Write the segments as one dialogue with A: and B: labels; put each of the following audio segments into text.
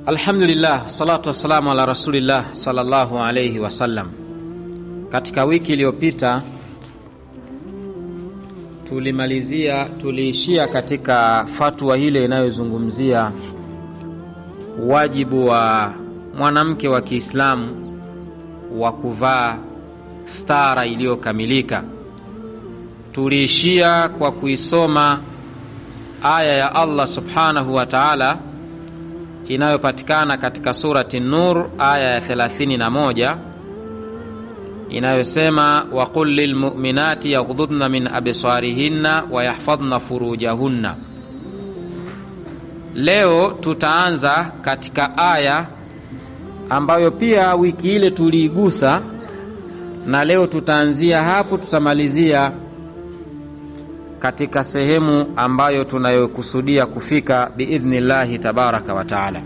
A: Alhamdulillah, salatu wassalamu ala rasulillah sallallahu alayhi wasallam. Katika wiki iliyopita tuliishia katika fatwa ile inayozungumzia wajibu wa mwanamke wa Kiislamu wa kuvaa stara iliyokamilika. Tuliishia kwa kuisoma aya ya Allah subhanahu wa ta'ala inayopatikana katika surati Nur aya ya 31 inayosema wa qul lil mu'minati yaghdudna min absarihinna wa yahfadhna furujahunna. Leo tutaanza katika aya ambayo pia wiki ile tuliigusa, na leo tutaanzia hapo, tutamalizia katika sehemu ambayo tunayokusudia kufika biidhnillahi tabaraka wa taala.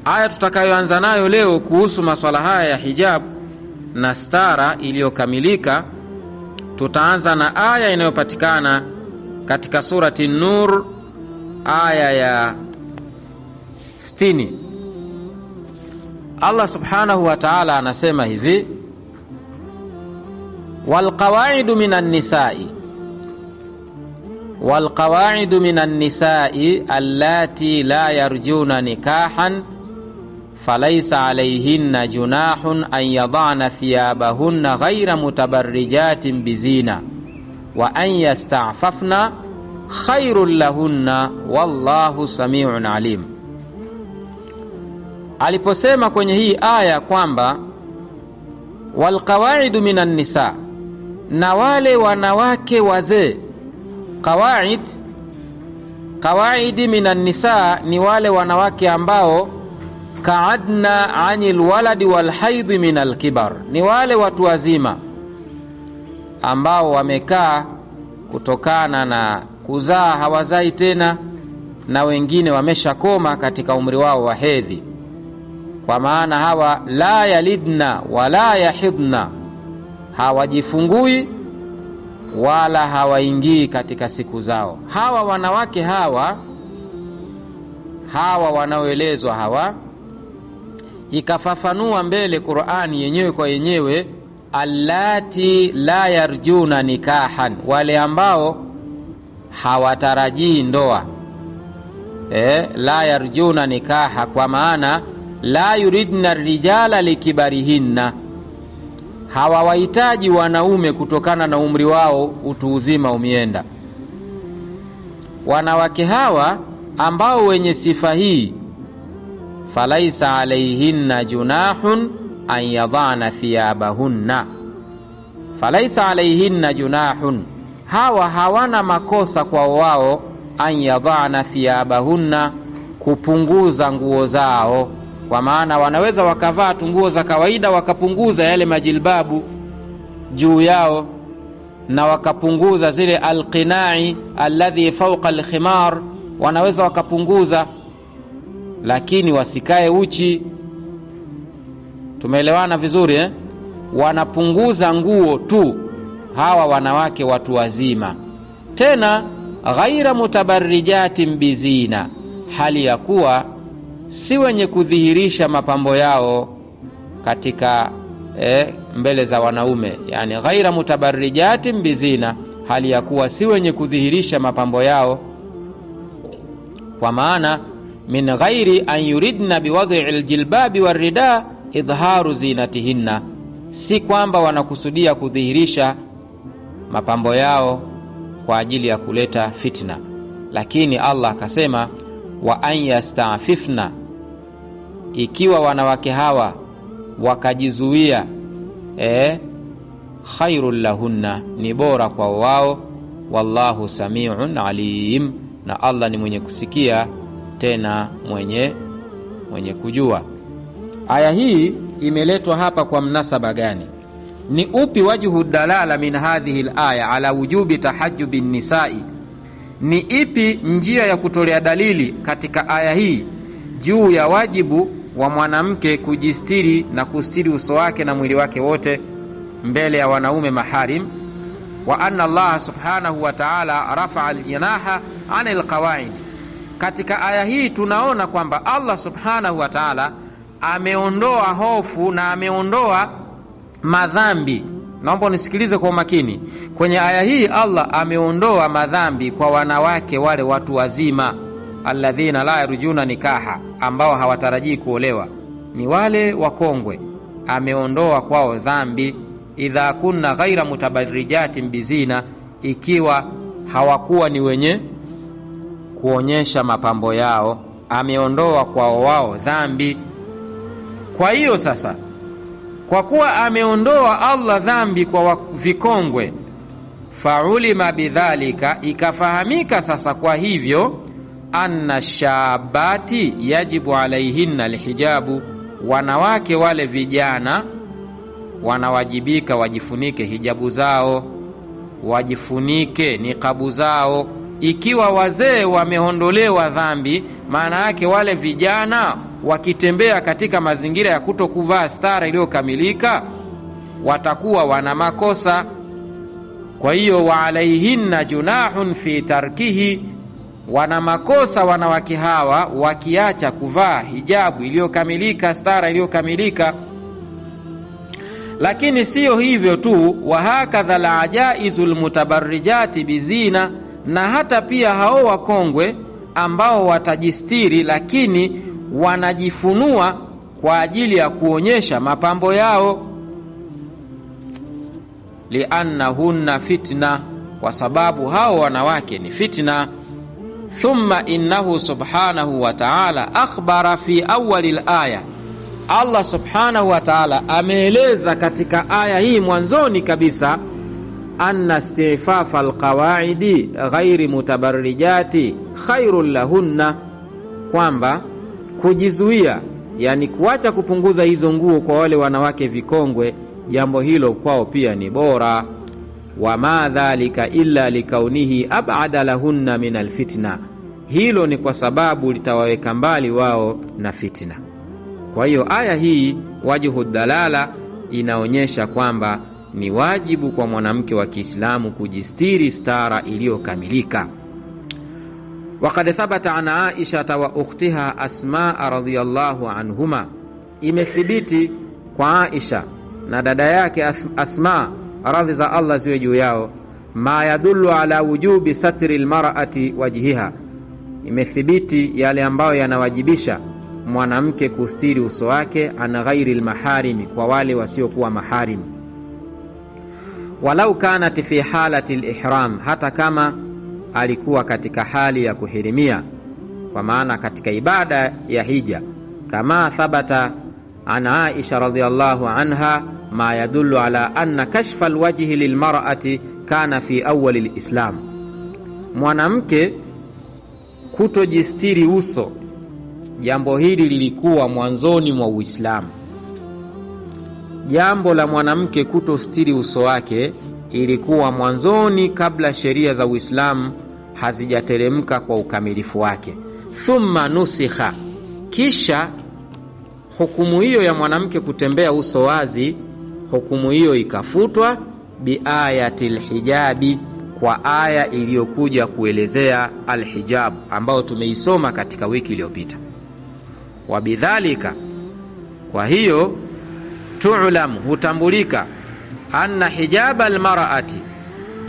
A: Aya tutakayoanza nayo leo kuhusu masuala haya ya hijab na stara iliyokamilika, tutaanza na aya inayopatikana katika surati Nur aya ya 60. Allah subhanahu wa ta'ala anasema hivi: walqawaidu minan nisa'i allati la yarjuna nikahan falaysa alayhinna junahun an yad'ana thiyabahunna ghayra mutabarrijatin bizina wa an yasta'fafna khairul lahunna wallahu sami'un alim. Aliposema kwenye hii aya kwamba walqawaidu minan nisa, na wale wanawake wazee. Qawaidi minan nisa ni wale wanawake ambao kaadna anil waladi wal haidhi minal kibar, ni wale watu wazima ambao wamekaa kutokana na kuzaa, hawazai tena, na wengine wameshakoma katika umri wao wa hedhi. Kwa maana hawa la yalidna wala yahidna, hawajifungui wala hawaingii katika siku zao. Hawa wanawake hawa wanaoelezwa hawa, ikafafanua mbele Qur'ani yenyewe kwa yenyewe, allati la yarjuna nikahan, wale ambao hawatarajii ndoa. La yarjuna nikaha, kwa maana la yuridna rijala likibarihinna, hawawahitaji wanaume kutokana na umri wao, utu uzima umienda. Wanawake hawa ambao wenye sifa hii, falaisa alayhinna junahun an yadhana thiyabahunna, falaisa alayhinna junahun, hawa hawana makosa kwa wao, an yadhana thiyabahunna, kupunguza nguo zao. Kwa maana wanaweza wakavaa tu nguo za kawaida wakapunguza yale majilbabu juu yao, na wakapunguza zile alqinai alladhi fawqa alkhimar, wanaweza wakapunguza, lakini wasikae uchi. Tumeelewana vizuri Wanapunguza nguo tu hawa wanawake watu wazima, tena ghaira mutabarrijatin bizina, hali ya kuwa si wenye kudhihirisha mapambo yao katika mbele za wanaume. Yani ghaira mutabarrijatin bizina, hali ya kuwa si wenye kudhihirisha mapambo yao, kwa maana min ghairi an yuridna biwad'i aljilbabi warida idharu zinatihinna, si kwamba wanakusudia kudhihirisha mapambo yao kwa ajili ya kuleta fitna, lakini Allah akasema wa an yasta'fifna, ikiwa wanawake hawa wakajizuia, khairul lahunna, ni bora kwa wao, wallahu sami'un alim, na Allah ni mwenye kusikia tena mwenye kujua. Aya hii imeletwa hapa kwa mnasaba gani? Ni upi wajhu dalala min hadhihi al-aya ala wujubi tahajjubi nisai? Ni ipi njia ya kutolea dalili katika aya hii juu ya wajibu wa mwanamke kujistiri na kustiri uso wake na mwili wake wote mbele ya wanaume maharim? Wa anna Allah subhanahu wa ta'ala rafa'a al-janaha 'anil qawaid, katika aya hii tunaona kwamba Allah subhanahu wa ta'ala ameondoa hofu na ameondoa madhambi. Naomba nisikilize kwa makini. Kwenye aya hii Allah ameondoa madhambi kwa wanawake wale watu wazima, alladhina la yarjuna nikaha, ambao hawatarajii kuolewa, ni wale wakongwe. Ameondoa kwao dhambi, idha kunna ghaira mutabarrijatin bizina, ikiwa hawakuwa ni wenye kuonyesha mapambo yao, ameondoa kwao wao dhambi. Kwa hiyo sasa, kwa kuwa ameondoa Allah dhambi kwa vikongwe, faulima bidhalika, ikafahamika sasa kwa hivyo, anna shabati yajibu alaihinna alhijabu, wanawake wale vijana wanawajibika wajifunike hijabu zao, wajifunike niqabu zao. Ikiwa wazee wameondolewa dhambi, maana yake wale vijana wakitembea katika mazingira ya kutokuvaa stara iliyokamilika watakuwa wana makosa. Kwa hiyo wa alaihinna junahun fi tarkihi, wana makosa wanawake hawa wakiacha kuvaa hijabu iliyokamilika, stara iliyokamilika. Lakini sio hivyo tu, wa hakadha la ajaizul mutabarrijati bizina, na hata pia hao wakongwe ambao watajistiri lakini wanajifunua kwa ajili ya kuonyesha mapambo yao, liannahunna fitna, kwa sababu hao wanawake ni fitna. Thumma innahu subhanahu wa ta'ala akhbara fi awwalil aya, Allah subhanahu wa ta'ala ameeleza katika aya hii mwanzoni kabisa, anna istifafa alqawaidi ghairi mutabarrijati khairul lahunna, kwamba kujizuia, yani kuacha kupunguza hizo nguo kwa wale wanawake vikongwe, jambo hilo kwao pia ni bora. Wa ma dhalika illa likaunihi ab'ada lahunna min alfitna, hilo ni kwa sababu litawaweka mbali wao na fitna. Kwa hiyo aya hii wajhu dalala inaonyesha kwamba ni wajibu kwa mwanamke wa Kiislamu kujistiri stara iliyokamilika. Waqad thabata an Aisha wa ukhtiha Asma radhiyallahu anhuma, imethibiti kwa Aisha na dada yake Asma radhi za Allah ziwe juu yao, ma yadullu ala wujubi satri almar'ati wajhiha, imethibiti yale ambayo yanawajibisha mwanamke kustiri uso wake, ana ghairi almaharimi, kwa wale wasiokuwa maharim, walau kanat fi halati alihram, hata kama alikuwa katika hali ya kuhirimia, kwa maana katika ibada ya hija, kama thabata an Aisha radhiyallahu anha ma yadullu ala anna kashfa alwajhi lilmar'ati kana fi awwal alislam, mwanamke kutojistiri uso, jambo hili lilikuwa mwanzoni mwa Uislamu. Jambo la mwanamke kutostiri uso wake ilikuwa mwanzoni, kabla sheria za Uislamu hazijateremka kwa ukamilifu wake. Thumma nusikha, kisha hukumu hiyo ya mwanamke kutembea uso wazi, hukumu hiyo ikafutwa biayatil hijabi, kwa aya iliyokuja kuelezea alhijab ambao tumeisoma katika wiki iliyopita. Wabidhalika, kwa hiyo tu'lam, hutambulika, anna hijaba almar'ati,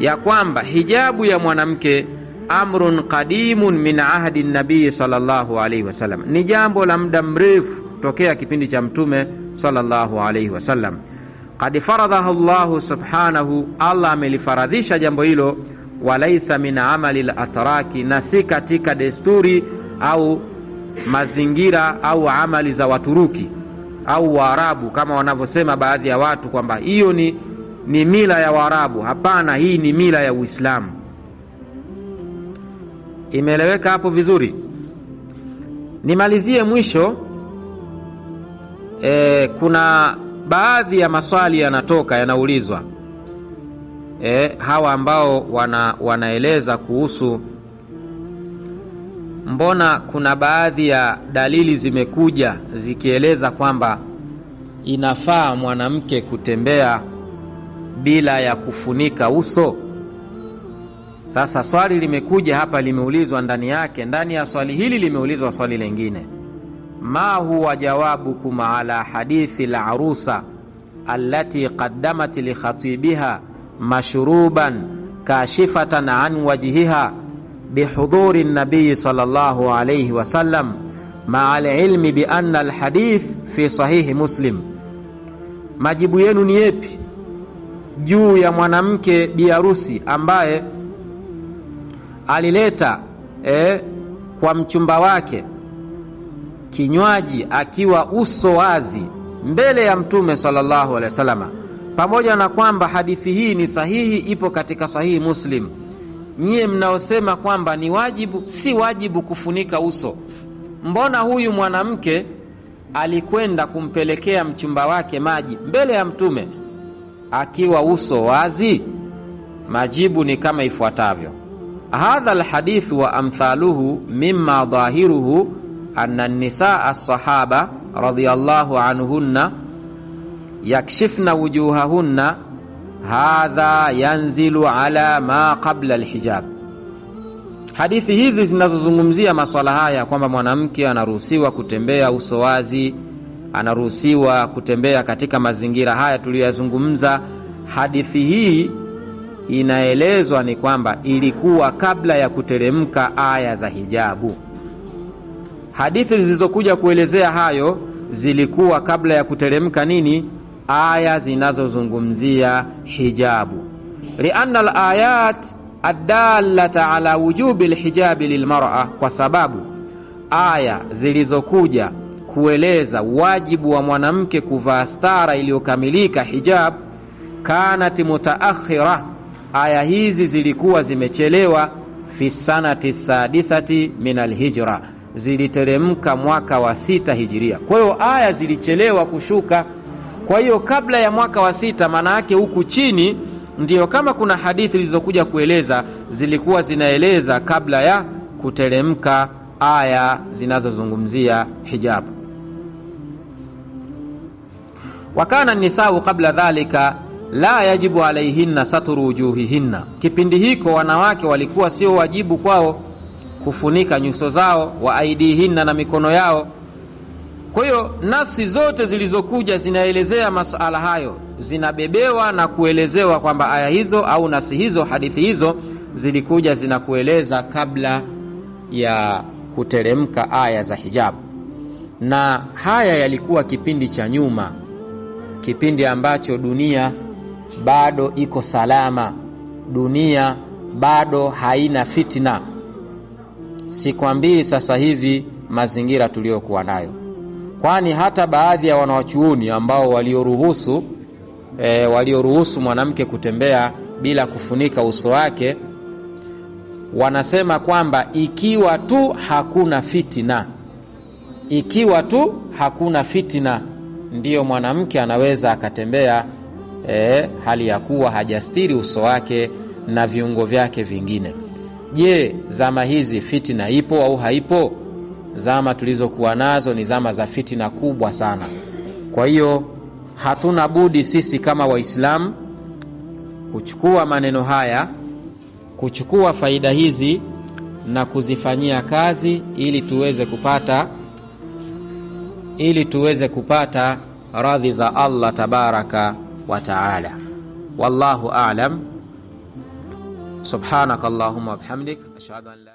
A: ya kwamba hijabu ya mwanamke, amrun qadimun min ahdi nabii sallallahu alayhi wasallam, ni jambo la muda mrefu tokea kipindi cha mtume sallallahu alayhi wasallam. Qad faradahu Allah subhanahu, Allah amelifaradhisha jambo hilo, walaysa min amali al-atraki, na si katika desturi au mazingira au amali za Waturuki au Waarabu kama wanavyosema baadhi ya watu kwamba hiyo ni mila ya Waarabu. Hapana, hii ni mila ya Uislamu. Imeeleweka hapo vizuri? Nimalizie mwisho, kuna baadhi ya maswali yanatoka, yanaulizwa, hawa ambao wanaeleza kuhusu mbona kuna baadhi ya dalili zimekuja zikieleza kwamba inafaa mwanamke kutembea bila ya kufunika uso. Sasa swali limekuja hapa, limeulizwa ndani yake, ndani ya swali hili limeulizwa swali lingine, ma huwa jawabukum ala hadithi al-arusa allati qaddamat li khatibiha mashruban kashifatan an wajhiha bihudhuri an-nabiy sallallahu alayhi wasallam ma'a al-ilmi bi anna al-hadith fi sahihi Muslim. Majibu yenu ni yepi juu ya mwanamke biharusi ambaye alileta kwa mchumba wake kinywaji akiwa uso wazi mbele ya Mtume sallallahu alaihi wasallam, pamoja na kwamba hadithi hii ni sahihi, ipo katika sahihi Muslim. Nyie mnaosema kwamba ni wajibu, si wajibu kufunika uso, mbona huyu mwanamke alikwenda kumpelekea mchumba wake maji mbele ya Mtume akiwa uso wazi? Majibu ni kama ifuatavyo: hadha alhadith wa amthaluhu mimma dhahiruhu anna an-nisaa as-sahaba radiyallahu anhunna yakshifna wujuhahunna, hadha yanzilu ala ma qabla al-hijab. Hadithi hizi zinazozungumzia masuala haya kwamba mwanamke anaruhusiwa kutembea uso wazi, anaruhusiwa kutembea katika mazingira haya tuliyozungumza, hadithi hii inaelezwa ni kwamba ilikuwa kabla ya kuteremka aya za hijabu. Hadithi zilizokuja kuelezea hayo zilikuwa kabla ya kuteremka nini? Aya zinazozungumzia hijabu. Lianna al-ayat ad-dallata ala wujubi al-hijabi lilmar'a, kwa sababu aya zilizokuja kueleza wajibu wa mwanamke kuvaa stara iliyokamilika, hijab, kanat mutaakhira, aya hizi zilikuwa zimechelewa, fi sanati sadisati min alhijra, ziliteremka mwaka wa 6 hijiria. Kwa hiyo aya zilichelewa kushuka. Kwa hiyo kabla ya mwaka wa 6, maana yake huku chini ndio kama kuna hadithi zilizokuja kueleza, zilikuwa zinaeleza kabla ya kuteremka aya zinazozungumzia hijabu. Wakana nisau qabla dhalika la yajibu alaihinna satru wujuhihinna, kipindi hiko wanawake walikuwa sio wajibu kwao kufunika nyuso zao, wa aidihinna, na mikono yao. Kwa hiyo nafsi zote zilizokuja zinaelezea masuala hayo zinabebewa na kuelezewa kwamba aya hizo au nafsi hizo, hadithi hizo zilikuja zinakueleza kabla ya kuteremka aya za hijabu. Na haya yalikuwa kipindi cha nyuma, kipindi ambacho dunia bado iko salama, dunia bado haina fitna. Sikwambii sasa hivi mazingira tuliyokuwa nayo, kwani hata baadhi ya wanawachuoni ambao walioruhusu mwanamke kutembea bila kufunika uso wake, wanasema kwamba ikiwa tu hakuna fitina, ndiyo mwanamke anaweza akatembea hali ya kuwa hajastiri uso wake na viungo vyake vingine. Je, zama hizi fitina ipo au haipo? Zama tulizokuwa nazo ni zama za fitina kubwa sana. Kwa hiyo hatuna budi sisi kama Waislamu kuchukua maneno haya, kuchukua faida hizi na kuzifanyia kazi ili tuweze kupata radhi za Allah tabaraka wa taala. Wallahu a'lam. Subhanakallahumma wa bihamdik, ashhadu an la